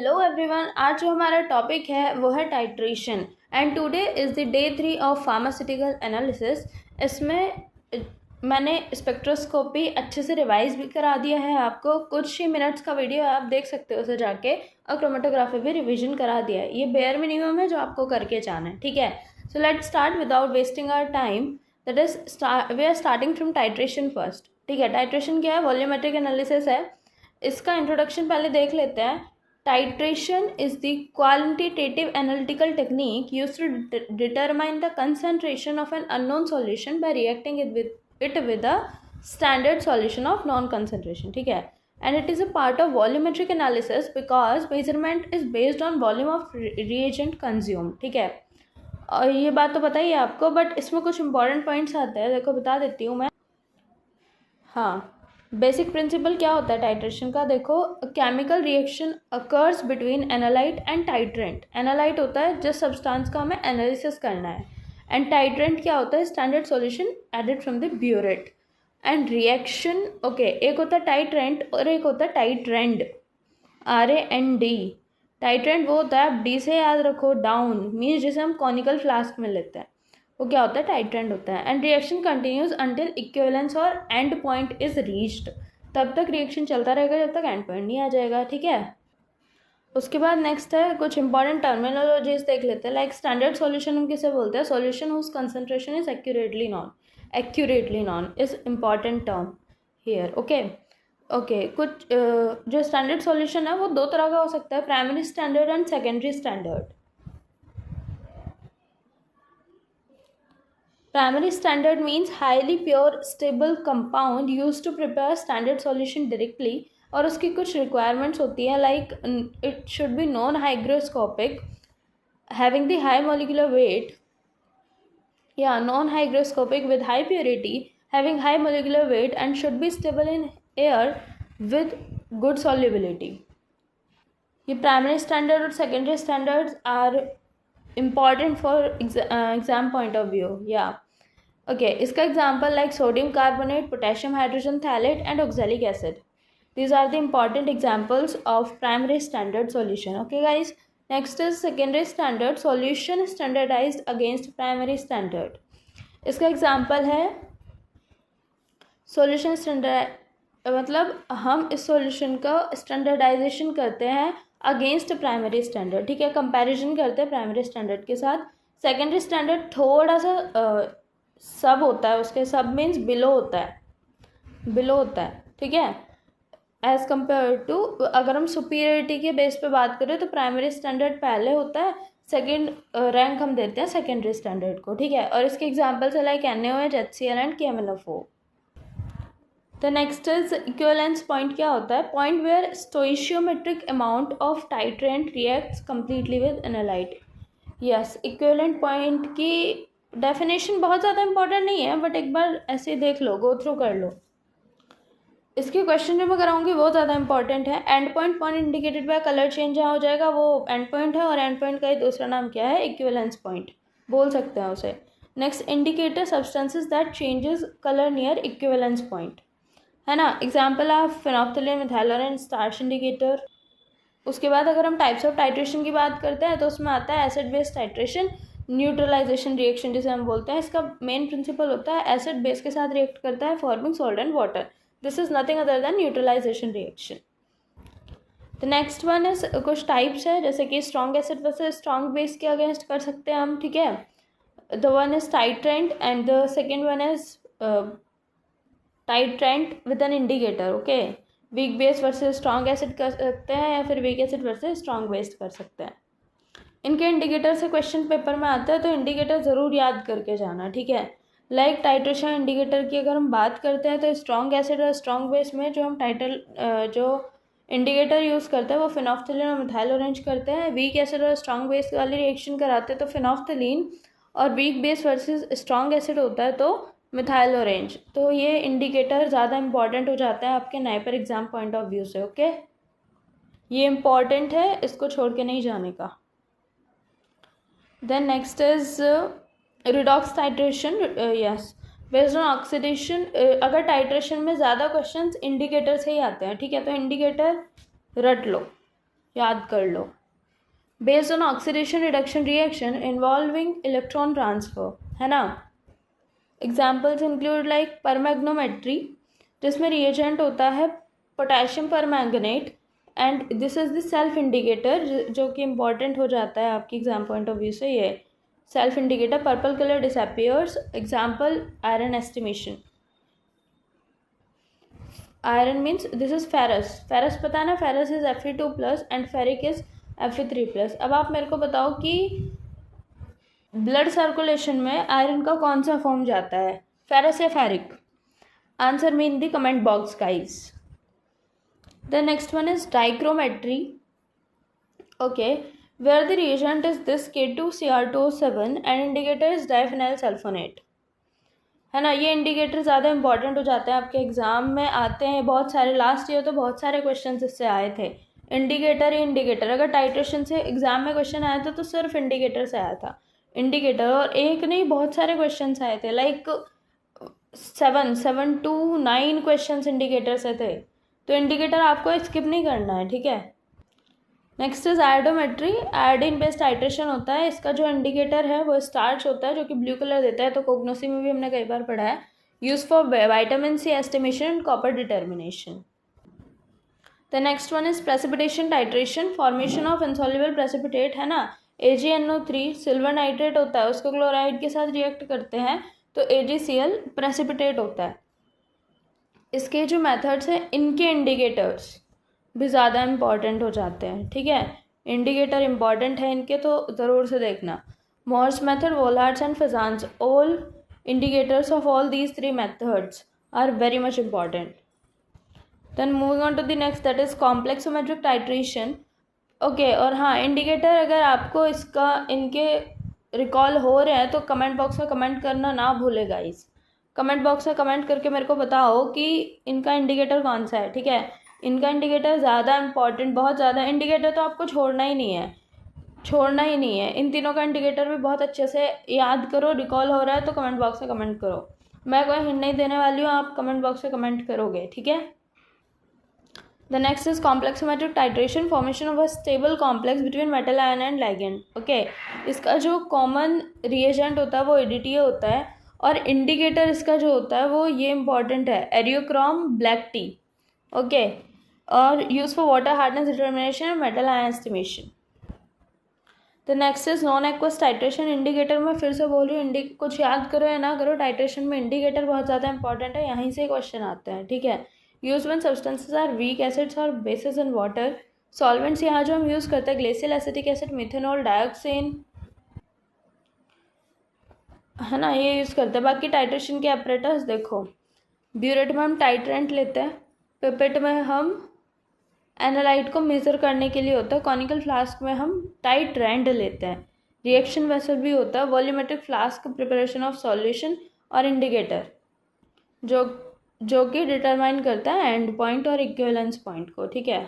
Hello everyone, आज जो हमारा टॉपिक है वो है titration and today is the day 3 of pharmaceutical analysis. इसमें मैंने स्पेक्ट्रोस्कोपी अच्छे से रिवाइज भी करा दिया है आपको। कुछ ही मिनट्स का वीडियो है, आप देख सकते हो उसे जाके, और क्रोमेटोग्राफी भी रिवीजन करा दिया है। ये बेयर मिनिमम है जो आपको करके जाना है, ठीक है। So let's start without wasting our time. That is we are starting from titration first, ठीक है। टाइट्रेशन क्या है? वॉल्यूमेट्रिक एनालिसिस है। इसका इंट्रोडक्शन पहले देख लेते हैं। Titration is the quantitative analytical technique used to determine the concentration of an unknown solution by reacting it with a standard solution of known concentration, ठीक है। And it is a part of volumetric analysis because measurement is based on volume of reagent consumed, ठीक है। और ये बात तो पता ही है आपको, बट इसमें कुछ इंपॉर्टेंट पॉइंट्स आते हैं, देखो बता देती हूँ मैं। हाँ, बेसिक प्रिंसिपल क्या होता है टाइट्रेशन का? देखो, chemical reaction occurs between analyte and titrant. Analyte होता है जिस सब्सटेंस का हमें एनालिसिस करना है, एंड टाइट्रेंट क्या होता है? Standard solution added from the burette. End reaction, okay, एक होता है टाइट्रेंट और एक होता है टाइट्रेंड, RAND। टाइट्रेंट वो होता है, आप डी से याद रखो, डाउन मीन्स जिसे हम कॉनिकल फ्लास्क में लेते हैं, वो क्या होता है? टाइट्रेंड होता है। And reaction continues until equivalence और एंड पॉइंट इज रीच्ड। तब तक रिएक्शन चलता रहेगा जब तक एंड पॉइंट नहीं आ जाएगा, ठीक है। उसके बाद नेक्स्ट है कुछ इंपॉर्टेंट टर्मिनोलॉजीज देख लेते हैं। लाइक स्टैंडर्ड सॉल्यूशन हम किसे बोलते हैं? Solution whose concentration is accurately known is important term here, okay. Okay, कुछ जो स्टैंडर्ड सॉल्यूशन है वो दो तरह का हो सकता है, primary standard and secondary standard. Primary standard means highly pure stable compound used to prepare standard solution directly, और उसकी कुछ requirements होती है, like it should be non hygroscopic, having the high molecular weight, non hygroscopic with high purity, having high molecular weight, and should be stable in air with good solubility. ये primary standard और secondary standards are important for exam point of view, okay. इसका example like sodium carbonate, potassium hydrogen thalate and oxalic acid. These are the important examples of primary standard solution, okay guys. Next is secondary standard solution standardized against primary standard. इसका example है solution standard, मतलब हम इस solution का standardization करते हैं against primary standard, ठीक है। कंपैरिजन करते हैं प्राइमरी स्टैंडर्ड के साथ। सेकेंडरी स्टैंडर्ड थोड़ा सा सब होता है, उसके सब मीन्स बिलो होता है, ठीक है। एज कम्पेयर टू, अगर हम सुपीरियरिटी के बेस पे बात करें तो प्राइमरी स्टैंडर्ड पहले होता है, सेकेंड रैंक हम देते हैं सेकेंडरी स्टैंडर्ड को, ठीक है। और इसके एग्जाम्पल्स है like NaOH, HCl and KMnO4। The next is equivalence point. क्या होता है? Point where stoichiometric amount of titrant reacts completely with analyte. Yes, equivalent point की डेफिनेशन बहुत ज़्यादा इंपॉर्टेंट नहीं है, बट एक बार ऐसे देख लो, गो थ्रू कर लो। इसके क्वेश्चन जो मैं कराऊंगी वो ज़्यादा इंपॉर्टेंट है। End point indicated by colour change जहाँ हो जाएगा वो एंड पॉइंट है, और एंड पॉइंट का ही दूसरा नाम क्या है? इक्विवेलेंस पॉइंट बोल सकते हैं उसे। Next, indicator substances that changes colour near equivalence point, है ना। Example of phenolphthalein, methyl orange, starch indicator. उसके बाद अगर हम टाइप्स ऑफ टाइट्रेशन की बात करते हैं तो उसमें आता है acid base titration, neutralisation reaction जिसे हम बोलते हैं। इसका मेन प्रिंसिपल होता है एसिड बेस के साथ रिएक्ट करता है forming salt and water. This is nothing other than neutralisation reaction. The next one is कुछ टाइप्स है, जैसे कि strong acid versus strong base के अगेंस्ट कर सकते हैं हम, ठीक है। The one is titrant and the second one is titrant with an indicator, okay. Weak base versus strong acid कर सकते हैं, या फिर weak acid versus strong base कर सकते हैं। इनके इंडिकेटर से क्वेश्चन पेपर में आता है, तो इंडिकेटर ज़रूर याद करके जाना, ठीक है। लाइक टाइट्रेशन इंडिकेटर की अगर हम बात करते हैं तो स्ट्रॉन्ग एसिड और स्ट्रॉन्ग बेस में जो हम जो इंडिकेटर यूज़ करते हैं वो फेनोल्फथालीन और मिथाइलोरेंज करते हैं। वीक एसिड और स्ट्रॉन्ग बेस वाली रिएक्शन कराते हैं तो फेनोल्फथालीन, और week base versus strong acid होता है तो मिथाइलोरेंज। तो ये इंडिकेटर ज़्यादा इंपॉर्टेंट हो जाता है आपके NIPER exam point of view से, ओके। ये इम्पॉर्टेंट है, इसको छोड़ के नहीं जाने का। Then next is redox titration. Yes, based on oxidation. अगर टाइट्रेशन में ज़्यादा क्वेश्चंस इंडिकेटर से ही आते हैं, ठीक है, तो इंडिकेटर रट लो। याद कर लो। Based on oxidation reduction reaction involving electron transfer, है ना। एग्जाम्पल्स इंक्लूड लाइक परमैग्नोमेट्री, जिसमें रिएजेंट होता है potassium permanganate, and this is the self indicator, जो कि इम्पॉर्टेंट हो जाता है आपकी एग्जाम पॉइंट ऑफ व्यू से। ये self indicator purple colour disappears. Example iron estimation. Iron means this is ferrous. Ferrous पता है ना, ferrous is Fe2+ and ferric is Fe3+। अब आप मेरे को बताओ कि ब्लड सर्कुलेशन में आयरन का कौन सा फॉर्म जाता है, फेरस या ferric? Answer me in the comment box guys. The next one is dichrometry. Okay, where the reagent is this K2Cr2O7 and indicator is diphenyl sulphonate, है ना। ये इंडिकेटर ज़्यादा इंपॉर्टेंट हो जाते हैं आपके एग्जाम में, आते हैं बहुत सारे। लास्ट ईयर तो बहुत सारे क्वेश्चन इससे आए थे। इंडिकेटर ही इंडिकेटर, अगर टाइट्रेशन से एग्जाम में क्वेश्चन आया था तो सिर्फ इंडिकेटर से आया था। इंडिकेटर, और एक नहीं बहुत सारे क्वेश्चन आए थे, लाइक 7 to 9 क्वेश्चन इंडिकेटर से थे। तो इंडिकेटर आपको स्किप नहीं करना है, ठीक है। Next is iodometry. Iodine based titration होता है। इसका जो इंडिकेटर है वो स्टार्च होता है, जो कि ब्लू कलर देता है। तो कोग्नोसी में भी हमने कई बार पढ़ा है। Use for vitamin C estimation and copper determination. The next one is precipitation titration. Formation of insoluble precipitate, है ना। AgNO3 सिल्वर नाइट्रेट होता है, उसको क्लोराइड के साथ रिएक्ट करते हैं तो AgCl प्रेसिपिटेट होता है। इसके जो मेथड्स हैं, इनके इंडिकेटर्स भी ज़्यादा इम्पॉर्टेंट हो जाते हैं, ठीक है। इंडिकेटर इम्पॉर्टेंट है इनके, तो ज़रूर से देखना। Mohr's method, Volhard's and Fajans, all indicators of all these three methods are very much important. Then moving on to the next, that is complexometric titration. Okay, और हाँ, इंडिकेटर अगर आपको इनके रिकॉल हो रहे हैं तो कमेंट बॉक्स में कमेंट करना ना भूले गाइस। कमेंट बॉक्स में कमेंट करके मेरे को बताओ कि इनका इंडिकेटर कौन सा है, ठीक है। इनका इंडिकेटर ज़्यादा इंपॉर्टेंट, बहुत ज़्यादा। इंडिकेटर तो आपको छोड़ना ही नहीं है, छोड़ना ही नहीं है। इन तीनों का इंडिकेटर भी बहुत अच्छे से याद करो। रिकॉल हो रहा है तो कमेंट बॉक्स में कमेंट करो। मैं कोई हिंट नहीं देने वाली हूँ, आप कमेंट बॉक्स में कमेंट करोगे, ठीक है। The next is complexometric titration. Formation of a stable complex between metal ion and ligand. Okay, इसका जो कॉमन रिएजेंट होता है वो ADTA होता है, और इंडिकेटर इसका जो होता है वो ये इंपॉर्टेंट है, एरियोक्रोम ब्लैक टी। ओके, और use for water hardness determination and metal ion estimation. The next is non aqueous titration. Indicator में फिर से बोल रही हूँ, कुछ याद करो या ना करो, टाइट्रेशन में इंडिकेटर बहुत ज़्यादा इंपॉर्टेंट है। यहीं से क्वेश्चन आते हैं, ठीक है। Use when substances are weak acids और बेसिस इन वाटर। सॉल्वेंट्स यहाँ जो हम यूज़ करते हैं, glacial acetic acid, methanol, dioxin, है ना, ये यूज़ करते हैं। बाकी टाइट्रेशन के ऑपरेटर्स देखो, ब्यूरेट में हम टाइट्रेंट लेते हैं, पिपेट में हम एनालाइट को मेज़र करने के लिए होता है, कॉनिकल फ्लास्क में हम टाइट्रेंट लेते हैं, रिएक्शन वेसल भी होता है, volumetric flask preparation of solution, और इंडिकेटर जो कि डिटरमाइन करता है एंड पॉइंट और इक्विवेलेंस पॉइंट को, ठीक है।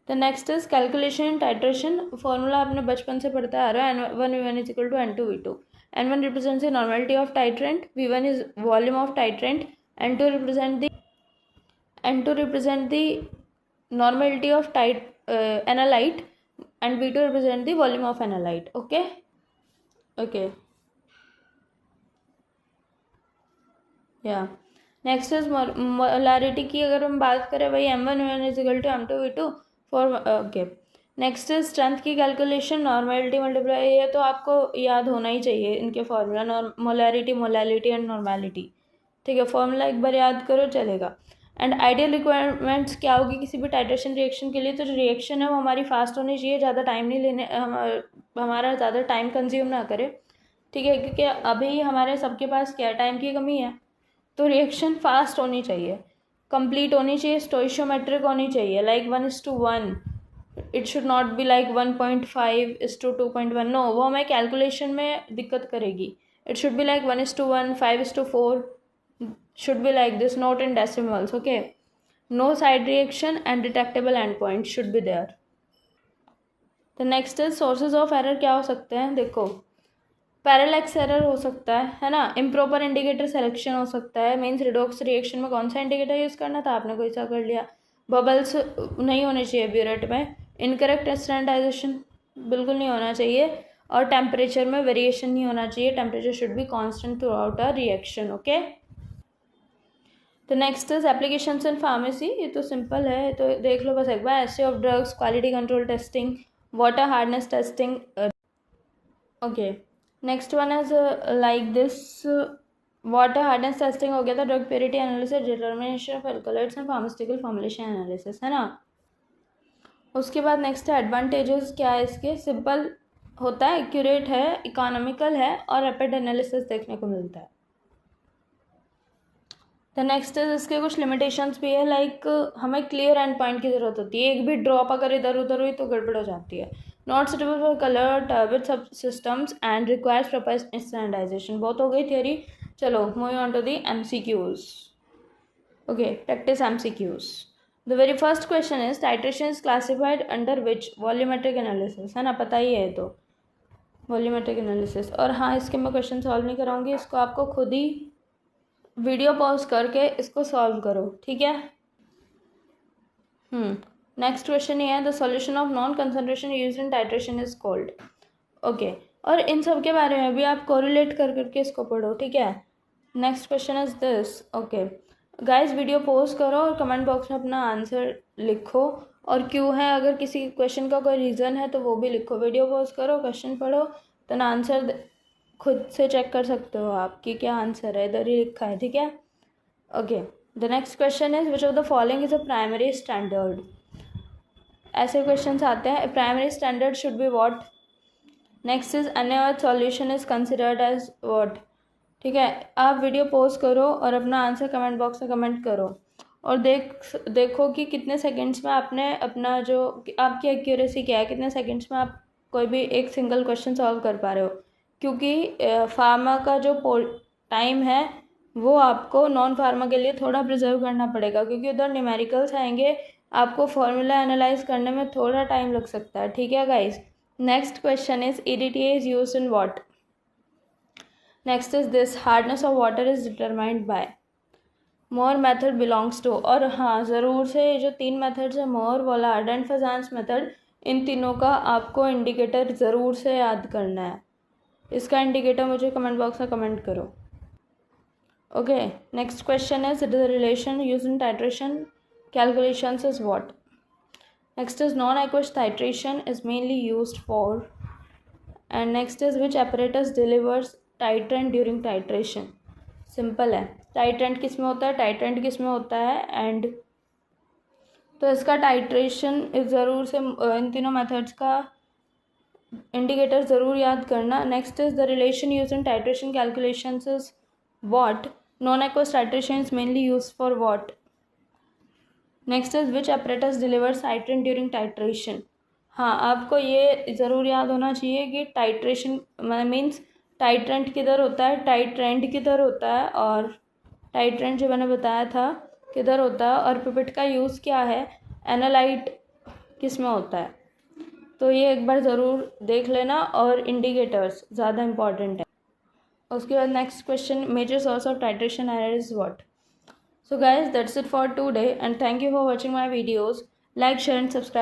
The next is calculation in titration. Formula आपने बचपन से पढ़ता आ रहा है, N1V1 is equal to N2V2। N1 represents the normality of titrant, V1 is volume of titrant, N2 represent the normality of analyte, and V2 represent the volume of analyte. Okay, yeah. Next is molarity की अगर हम बात करें, वही M1V1 is equal to M2V2 for. Okay, next is strength की calculation, normality multiply. ये तो आपको याद होना ही चाहिए इनके formula, molarity, molality and normality, ठीक है। फॉर्मूला एक बार याद करो चलेगा। एंड आइडियल रिक्वायरमेंट्स क्या होगी किसी भी टाइट्रेशन रिएक्शन के लिए? तो जो रिएक्शन है वो हमारी फास्ट होनी चाहिए, ज़्यादा टाइम नहीं लेने, हमारा ज़्यादा टाइम कंज्यूम ना करे, ठीक है। क्योंकि अभी हमारे सबके पास क्या टाइम की कमी है, तो रिएक्शन फास्ट होनी चाहिए, कंप्लीट होनी चाहिए, स्टोइशियोमेट्रिक होनी चाहिए, like 1:1। It should not be like 1.5:2.1। No, वो हमें कैलकुलेशन में दिक्कत करेगी। It should be like 1:1, 5:4, should be like this, not in decimals. Okay, no side reaction and detectable endpoint should be there. The next is sources of error। क्या हो सकते हैं? देखो, पैरेलैक्स एरर हो सकता है ना। इम्प्रॉपर इंडिकेटर सिलेक्शन हो सकता है, मीन्स रिडॉक्स रिएक्शन में कौन सा इंडिकेटर यूज़ करना था, आपने कोई सा कर लिया। बबल्स नहीं होने चाहिए ब्यूरेट में, इनकरेक्ट स्टैंडर्डाइजेशन बिल्कुल नहीं होना चाहिए, और टेम्परेचर में वेरिएशन नहीं होना चाहिए, temperature should be constant throughout a reaction. Okay, तो next is applications in pharmacy. ये तो सिंपल है, तो देख लो बस एक बार। Assay of drugs, quality control testing, water hardness testing. Okay, next one is like this, water hardness testing हो गया था, drug purity analysis, determination of alkaloids and pharmaceutical formulation analysis, है ना। उसके बाद नेक्स्ट है एडवांटेजेस। क्या है इसके? सिंपल होता है, एक्यूरेट है, इकोनॉमिकल है, और रैपिड एनालिसिस देखने को मिलता है। द नेक्स्ट इज, इसके कुछ लिमिटेशंस भी है, लाइक हमें क्लियर एंड पॉइंट की जरूरत होती है, एक भी ड्रॉप अगर इधर उधर हुई तो गड़बड़ हो जाती है। Not suitable for colour turbid सब systems and requires proper standardisation. बहुत हो गई थियरी, चलो moving on to the MCQs. Okay, practice MCQs. The very first question is, titration is classified under which? Volumetric analysis, है ना, पता ही है तो, वॉल्यूमेट्रिक एनालिसिस। और हाँ, इसके मैं क्वेश्चन सॉल्व नहीं कराऊंगी, इसको आपको खुद ही वीडियो पॉज करके इसको सॉल्व करो, ठीक है। नेक्स्ट क्वेश्चन ये है, the solution of non concentration used in titration is called. Okay, और इन सब के बारे में भी आप कोरिलेट कर करके इसको पढ़ो, ठीक है। Next question is this. Okay guys, video post करो और कमेंट बॉक्स में अपना आंसर लिखो, और क्यों है, अगर किसी क्वेश्चन का कोई रीज़न है तो वो भी लिखो। वीडियो पोस्ट करो, क्वेश्चन पढ़ो, तो आंसर खुद से चेक कर सकते हो आप कि क्या आंसर है, इधर ही लिखा है, ठीक है। Okay, the next question is, which of the following is a primary standard? ऐसे क्वेश्चंस आते हैं, primary standard should be what. Next is, अनअर्थ solution is considered as what. ठीक है, आप वीडियो पोस्ट करो और अपना आंसर कमेंट बॉक्स में कमेंट करो, और देखो कि कितने सेकंड्स में आपने अपना जो आपकी एक्यूरेसी क्या है, कितने सेकंड्स में आप कोई भी एक सिंगल क्वेश्चन सॉल्व कर पा रहे हो। क्योंकि फार्मा का जो टाइम है वो आपको नॉन फार्मा के लिए थोड़ा प्रिजर्व करना पड़ेगा, क्योंकि उधर न्यूमेरिकल्स आएंगे, आपको फॉर्मूला एनालाइज करने में थोड़ा टाइम लग सकता है, ठीक है guys. Next question is, EDTA is used in what? Next is this, hardness of water is determined by. Mohr method belongs to. और हाँ, ज़रूर से ये जो 3 मेथड्स है, Mohr, Volhard and Fajans method, इन तीनों का आपको इंडिकेटर ज़रूर से याद करना है। इसका इंडिकेटर मुझे कमेंट बॉक्स में कमेंट करो। Okay, next question is, the relation use in titration calculations is what? Next is, non-aqueous titration is mainly used for. And next is, which apparatus delivers titrant during titration? Simple है, titrant किस में होता है, titrant किस में होता है, and तो इसका टाइट्रेशन ज़रूर से इन तीनों मेथड्स का इंडिकेटर ज़रूर याद करना। Next is, the relation use in titration calculations is what? Non aqueous titration is mainly use for what? Next is, which apparatus delivers titrant during titration? हाँ, आपको ये ज़रूर याद होना चाहिए कि टाइट्रेशन मीन्स टाइट्रेंट किधर होता है, टाइट्रेंट किधर होता है, और टाइट्रेंट जो मैंने बताया था किधर होता है, और पिपेट का यूज़ क्या है, एनालाइट किस में होता है। तो ये एक बार ज़रूर देख लेना, और इंडिकेटर्स ज़्यादा इंपॉर्टेंट है। उसके बाद next question, major source of titration error is what? So guys, that's it for today, and thank you for watching my videos. Like, share and subscribe.